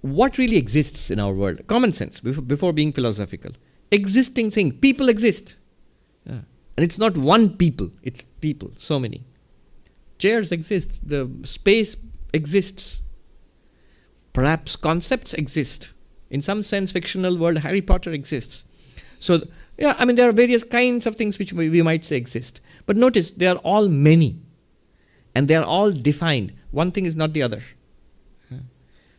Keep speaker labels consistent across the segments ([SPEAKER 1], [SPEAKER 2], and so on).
[SPEAKER 1] what really exists in our world? Common sense, before being philosophical. Existing thing. People exist. Yeah. And it's not one people. It's people. So many. Chairs exist. The space exists. Perhaps concepts exist. In some sense, fictional world, Harry Potter exists. So, yeah, I mean, there are various kinds of things which we might say exist. But notice, they are all many. And they are all defined. One thing is not the other.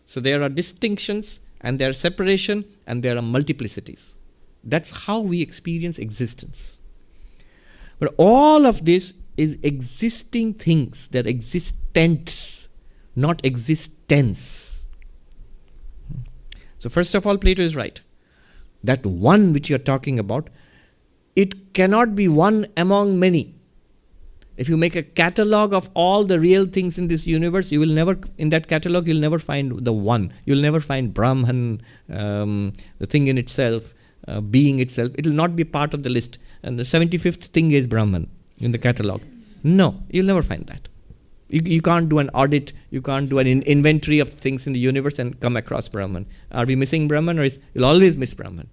[SPEAKER 1] So there are distinctions, and there are separation, and there are multiplicities. That's how we experience existence. But all of this is existing things. They're existents, not existence. So first of all, Plato is right. That one which you're talking about, it cannot be one among many. If you make a catalog of all the real things in this universe, you will never, in that catalog, you'll never find the one. You'll never find Brahman, the thing in itself, being itself. It will not be part of the list. And the 75th thing is Brahman in the catalog. No, you'll never find that. You can't do an audit, you can't do an inventory of things in the universe and come across Brahman. Are we missing Brahman, or you'll always miss Brahman?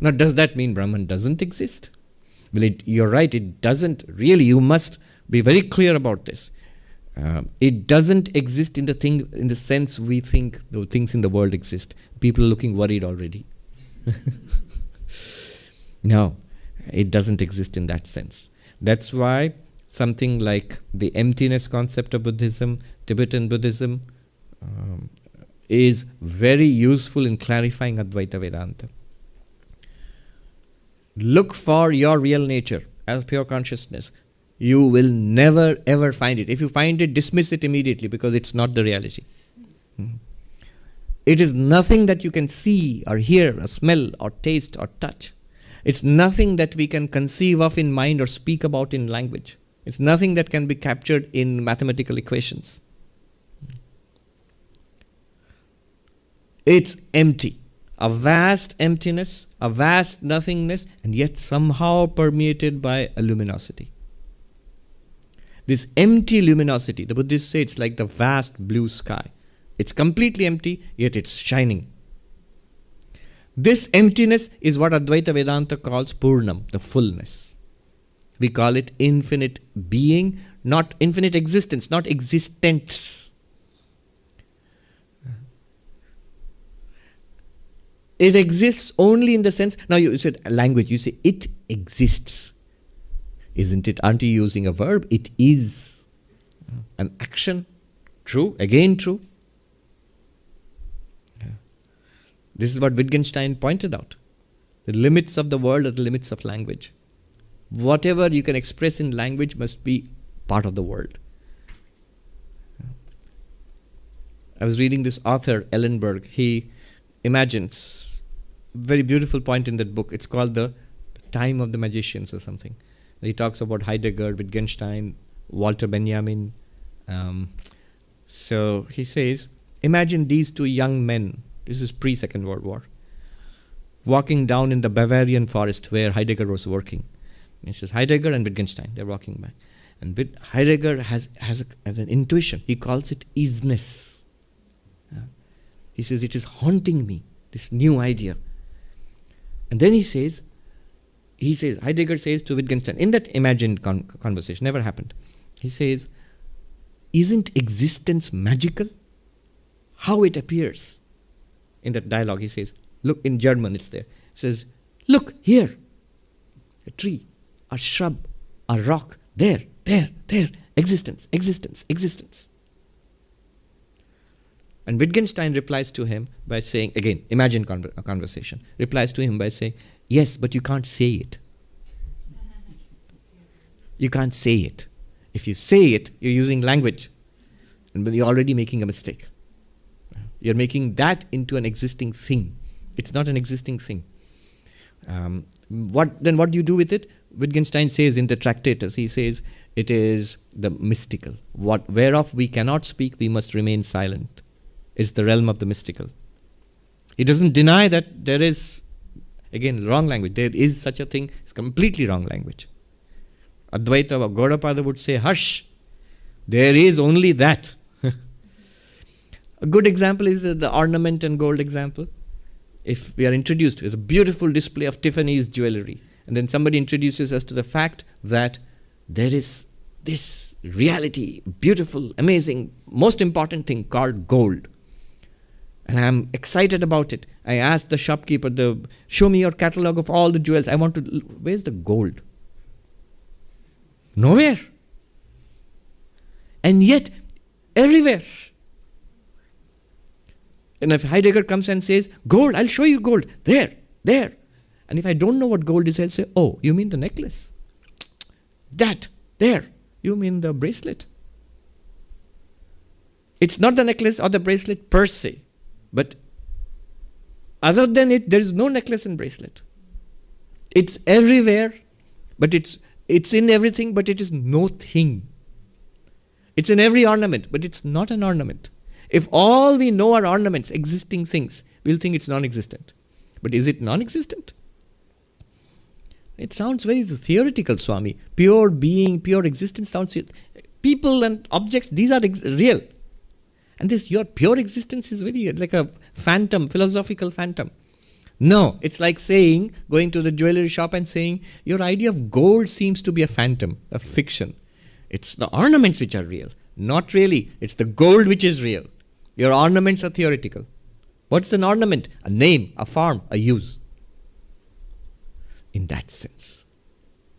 [SPEAKER 1] Now, does that mean Brahman doesn't exist? Well, you're right, it doesn't really. You must be very clear about this. It doesn't exist in the sense we think the things in the world exist. People are looking worried already. No, it doesn't exist in that sense. That's why something like the emptiness concept of Buddhism, Tibetan Buddhism, is very useful in clarifying Advaita Vedanta. Look for your real nature as pure consciousness. You will never ever find it. If you find it, dismiss it immediately, because it's not the reality. It is nothing that you can see or hear or smell or taste or touch. It's nothing that we can conceive of in mind or speak about in language. It's nothing that can be captured in mathematical equations. It's empty. A vast emptiness, a vast nothingness, and yet somehow permeated by a luminosity. This empty luminosity, the Buddhists say it's like the vast blue sky. It's completely empty, yet it's shining. This emptiness is what Advaita Vedanta calls Purnam, the fullness. We call it infinite being, not infinite existence, not existence. It exists only in the sense, now you said language, you say it exists. Isn't it? Aren't you using a verb? It is. An action. True. Again true. This is what Wittgenstein pointed out. The limits of the world are the limits of language. Whatever you can express in language must be part of the world. I was reading this author, Ellenberg. He imagines very beautiful point in that book. It's called The Time of the Magicians or something. He talks about Heidegger, Wittgenstein, Walter Benjamin. So he says, imagine these two young men, this is pre-Second World War, walking down in the Bavarian forest where Heidegger was working. He says, Heidegger and Wittgenstein, they're walking by. And Heidegger has an intuition. He calls it isness. He says, it is haunting me, this new idea. And then Heidegger says to Wittgenstein, in that imagined conversation, never happened, he says, isn't existence magical? How it appears. In that dialogue, he says, look, in German it's there. He says, look, here, a tree, a shrub, a rock, there, existence, existence, existence. And Wittgenstein replies to him by saying, again, imagine a conversation, replies to him by saying, yes, but you can't say it. You can't say it. If you say it, you're using language. And you're already making a mistake. You're making that into an existing thing. It's not an existing thing. What do you do with it? Wittgenstein says in the Tractatus, he says, it is the mystical. Whereof we cannot speak, we must remain silent. It's the realm of the mystical. He doesn't deny that there is, again, wrong language. There is such a thing. It's completely wrong language. Advaita or Gaudapada would say, hush, there is only that. A good example is the ornament and gold example. If we are introduced with a beautiful display of Tiffany's jewelry, and then somebody introduces us to the fact that there is this reality, beautiful, amazing, most important thing called gold. And I'm excited about it. I asked the shopkeeper, show me your catalog of all the jewels. I want to, where's the gold? Nowhere. And yet, everywhere. And if Heidegger comes and says, gold, I'll show you gold. There. And if I don't know what gold is, I'll say, oh, you mean the necklace? That, there. You mean the bracelet? It's not the necklace or the bracelet per se. But other than it, there is no necklace and bracelet. It's everywhere, but it's in everything, but it is no thing. It's in every ornament, but it's not an ornament. If all we know are ornaments, existing things, we'll think it's non-existent. But is it non-existent? It sounds very theoretical, Swami. Pure being, pure existence sounds... People and objects, these are real. And this, your pure existence is very like a phantom, philosophical phantom. No, it's like saying, going to the jewelry shop and saying, your idea of gold seems to be a phantom, a fiction. It's the ornaments which are real. Not really. It's the gold which is real. Your ornaments are theoretical. What's an ornament? A name, a form, a use. In that sense.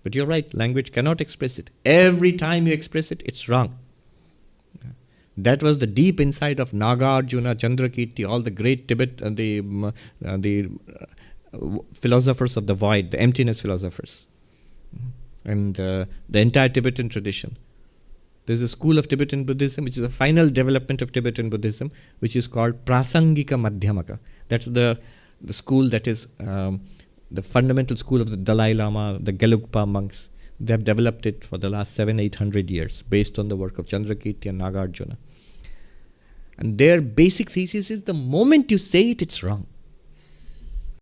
[SPEAKER 1] But you're right, language cannot express it. Every time you express it, it's wrong. That was the deep insight of Nagarjuna, Chandrakirti, all the great Tibet, the philosophers of the void, the emptiness philosophers. And the entire Tibetan tradition. There's a school of Tibetan Buddhism, which is a final development of Tibetan Buddhism, which is called Prasangika Madhyamaka. That's the school that is the fundamental school of the Dalai Lama, the Gelugpa monks. They have developed it for the last 700-800 years, based on the work of Chandrakirti and Nagarjuna. And their basic thesis is the moment you say it, it's wrong.